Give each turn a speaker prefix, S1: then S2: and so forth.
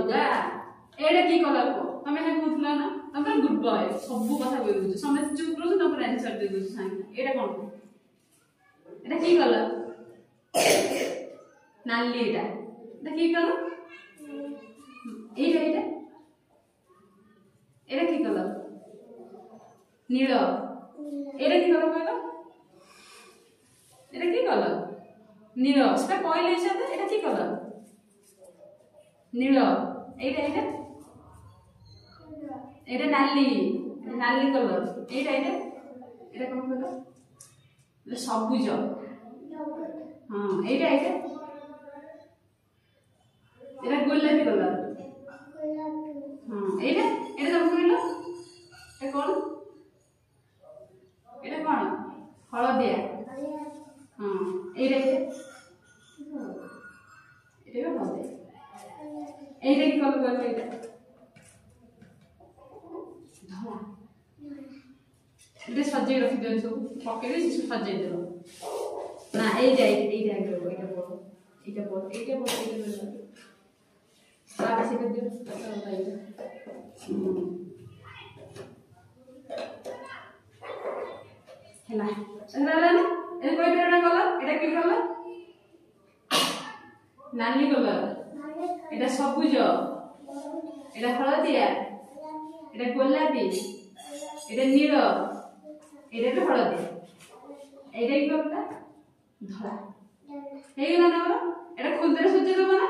S1: अलगा एडा की कलर को तमे हे कहथला ना तमे गुड बॉय सब कथा कहि दउछ समय चुप रहो तमे आंसर दे दउछ साइन एडा कोन एडा की कलर नाली एडा की कलर एडा एडा की कलर नील एडा की कलर कहलो एडा की कलर नील सेटा कहले छते एडा की कलर नील एडा एडा नाली नाली कलर एडा कोन कहलो सबुज हां एडा गोलापी कलर हां एडा तम कहलो ए कोन एडा कोन हळदिया हां एडा हळदिया एडा की कलर कहलो एडा धला एडा सजे रखि देन सब पके दे सब सजे देलो ना एडा बोलो सारा से कर दियो हैला ना ए कोई बेरा कलर एडा की कलर नाली कलर एडा सबुज एडा हळदिया एडा गोलापी एडा नील एडा हळदिया एडा की कलर धला हे गेला ना एडा खुलतरे सजे देबो ना